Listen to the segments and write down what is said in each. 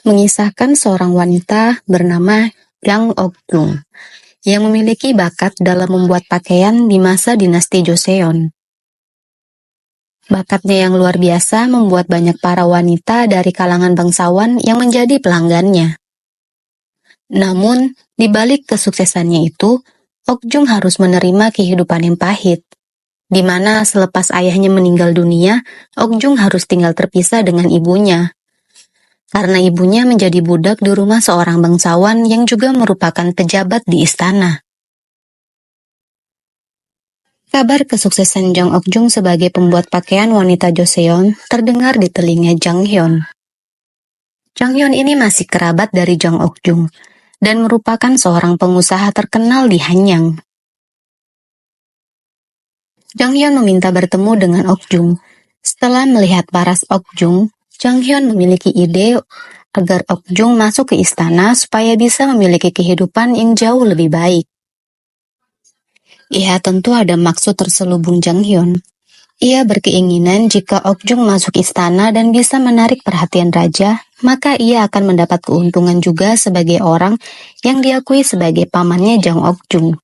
mengisahkan seorang wanita bernama Jang Ok-jung yang memiliki bakat dalam membuat pakaian di masa dinasti Joseon. Bakatnya yang luar biasa membuat banyak para wanita dari kalangan bangsawan yang menjadi pelanggannya. Namun, di balik kesuksesannya itu, Ok-jung harus menerima kehidupan yang pahit, di mana selepas ayahnya meninggal dunia, Ok-jung harus tinggal terpisah dengan ibunya. Karena ibunya menjadi budak di rumah seorang bangsawan yang juga merupakan pejabat di istana. Kabar kesuksesan Jang Ok-jung sebagai pembuat pakaian wanita Joseon terdengar di telinga Jang Hyun. Jang Hyun ini masih kerabat dari Jang Ok-jung dan merupakan seorang pengusaha terkenal di Hanyang. Jang Hyun meminta bertemu dengan Ok-jung. Setelah melihat paras Ok-jung, Jang Hyun memiliki ide agar Ok-jung masuk ke istana supaya bisa memiliki kehidupan yang jauh lebih baik. Ia tentu ada maksud terselubung Jang Hyun. Ia berkeinginan jika Ok-jung masuk istana dan bisa menarik perhatian raja, maka ia akan mendapat keuntungan juga sebagai orang yang diakui sebagai pamannya Jang Ok-jung.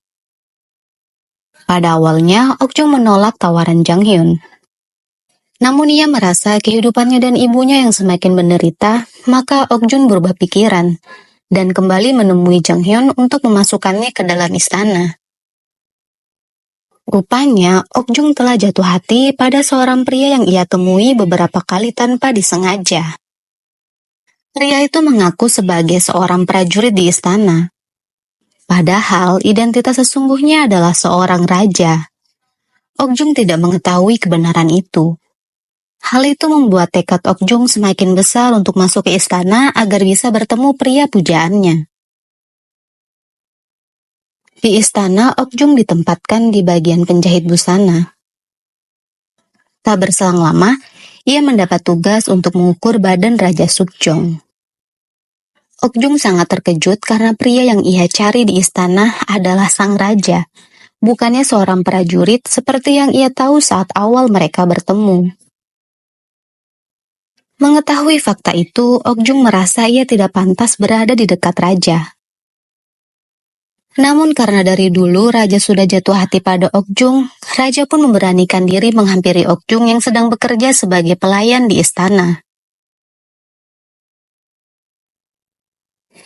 Pada awalnya, Ok-jung menolak tawaran Jang Hyun. Namun ia merasa kehidupannya dan ibunya yang semakin menderita, maka Ok-jung berubah pikiran dan kembali menemui Jang Hyun untuk memasukkannya ke dalam istana. Rupanya, Ok-jung telah jatuh hati pada seorang pria yang ia temui beberapa kali tanpa disengaja. Pria itu mengaku sebagai seorang prajurit di istana. Padahal identitas sesungguhnya adalah seorang raja. Ok-jung tidak mengetahui kebenaran itu. Hal itu membuat tekad Ok-jung semakin besar untuk masuk ke istana agar bisa bertemu pria pujaannya. Di istana, Ok-jung ditempatkan di bagian penjahit busana. Tak berselang lama, ia mendapat tugas untuk mengukur badan Raja Sukjong. Ok-jung sangat terkejut karena pria yang ia cari di istana adalah sang raja, bukannya seorang prajurit seperti yang ia tahu saat awal mereka bertemu. Mengetahui fakta itu, Ok-jung merasa ia tidak pantas berada di dekat raja. Namun karena dari dulu raja sudah jatuh hati pada Ok-jung, raja pun memberanikan diri menghampiri Ok-jung yang sedang bekerja sebagai pelayan di istana.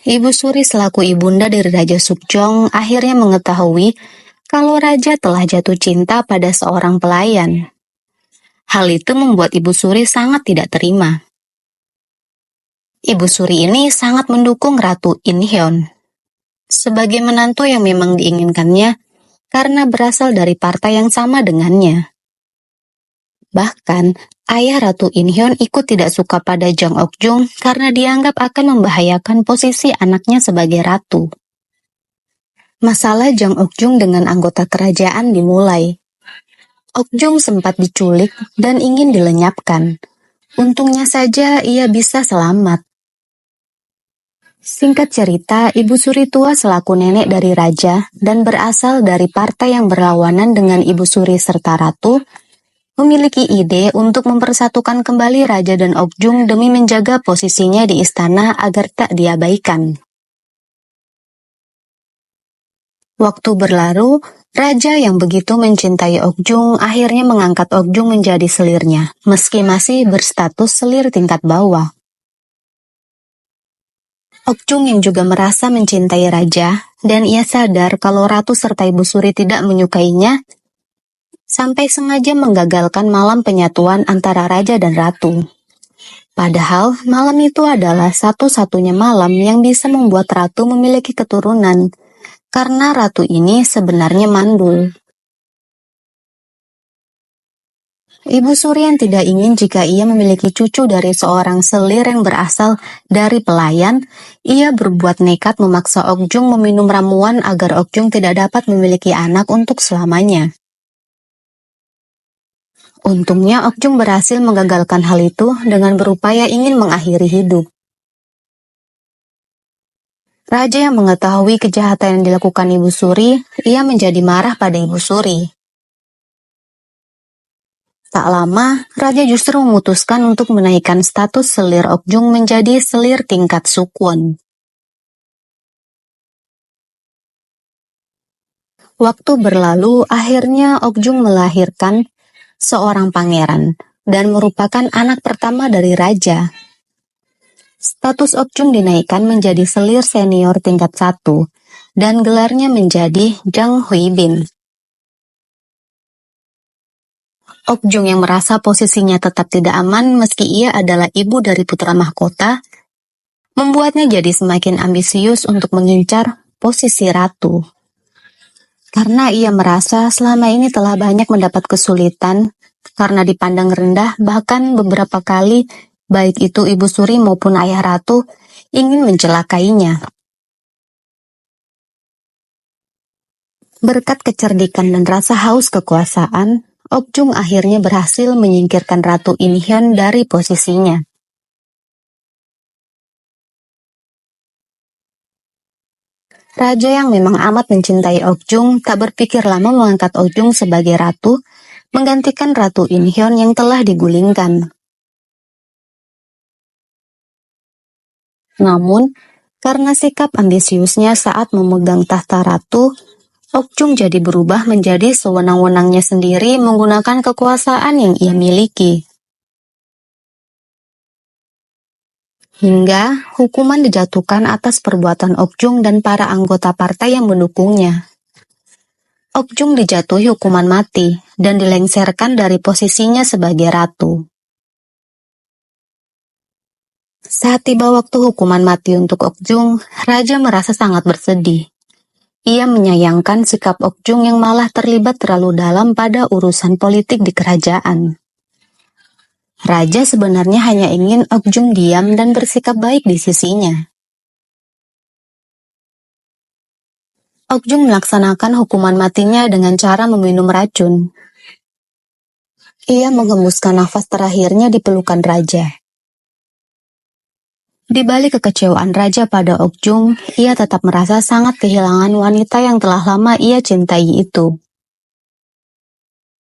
Ibu Suri selaku ibunda dari Raja Sukjong akhirnya mengetahui kalau raja telah jatuh cinta pada seorang pelayan. Hal itu membuat Ibu Suri sangat tidak terima. Ibu Suri ini sangat mendukung Ratu In-hyun sebagai menantu yang memang diinginkannya karena berasal dari partai yang sama dengannya. Bahkan, ayah Ratu In-hyun ikut tidak suka pada Jang Ok-jung karena dianggap akan membahayakan posisi anaknya sebagai ratu. Masalah Jang Ok-jung dengan anggota kerajaan dimulai. Ok-jung sempat diculik dan ingin dilenyapkan. Untungnya saja ia bisa selamat. Singkat cerita, Ibu Suri tua selaku nenek dari raja dan berasal dari partai yang berlawanan dengan Ibu Suri serta ratu, memiliki ide untuk mempersatukan kembali raja dan Ok-jung demi menjaga posisinya di istana agar tak diabaikan. Waktu berlalu, raja yang begitu mencintai Ok-jung akhirnya mengangkat Ok-jung menjadi selirnya, meski masih berstatus selir tingkat bawah. Ok-jung yang juga merasa mencintai raja, dan ia sadar kalau ratu serta Ibu Suri tidak menyukainya, sampai sengaja menggagalkan malam penyatuan antara raja dan ratu. Padahal malam itu adalah satu-satunya malam yang bisa membuat ratu memiliki keturunan, karena ratu ini sebenarnya mandul. Ibu Suri yang tidak ingin jika ia memiliki cucu dari seorang selir yang berasal dari pelayan, ia berbuat nekat memaksa Ok-jung meminum ramuan agar Ok-jung tidak dapat memiliki anak untuk selamanya. Untungnya Ok-jung berhasil menggagalkan hal itu dengan berupaya ingin mengakhiri hidup. Raja yang mengetahui kejahatan yang dilakukan Ibu Suri, ia menjadi marah pada Ibu Suri. Tak lama, raja justru memutuskan untuk menaikkan status selir Okjung menjadi selir tingkat Sukwon. Waktu berlalu, akhirnya Okjung melahirkan seorang pangeran dan merupakan anak pertama dari raja. Status Okjung dinaikkan menjadi selir senior tingkat 1 dan gelarnya menjadi Jang Huibin. Okjung yang merasa posisinya tetap tidak aman meski ia adalah ibu dari putra mahkota, membuatnya jadi semakin ambisius untuk mengincar posisi ratu. Karena ia merasa selama ini telah banyak mendapat kesulitan karena dipandang rendah, bahkan beberapa kali baik itu ibu suri maupun ayah ratu ingin mencelakainya. Berkat kecerdikan dan rasa haus kekuasaan, Okjung akhirnya berhasil menyingkirkan Ratu Inhyun dari posisinya. Raja yang memang amat mencintai Okjung tak berpikir lama mengangkat Okjung sebagai ratu, menggantikan Ratu Inhyun yang telah digulingkan. Namun, karena sikap ambisiusnya saat memegang tahta ratu, Okjung jadi berubah menjadi sewenang-wenangnya sendiri menggunakan kekuasaan yang ia miliki. Hingga hukuman dijatuhkan atas perbuatan Okjung dan para anggota partai yang mendukungnya. Okjung dijatuhi hukuman mati dan dilengsarkan dari posisinya sebagai ratu. Saat tiba waktu hukuman mati untuk Okjung, raja merasa sangat bersedih. Ia menyayangkan sikap Okjung yang malah terlibat terlalu dalam pada urusan politik di kerajaan. Raja sebenarnya hanya ingin Okjung diam dan bersikap baik di sisinya. Okjung melaksanakan hukuman matinya dengan cara meminum racun. Ia menghembuskan nafas terakhirnya di pelukan raja. Di balik kekecewaan raja pada Okjung, ia tetap merasa sangat kehilangan wanita yang telah lama ia cintai itu.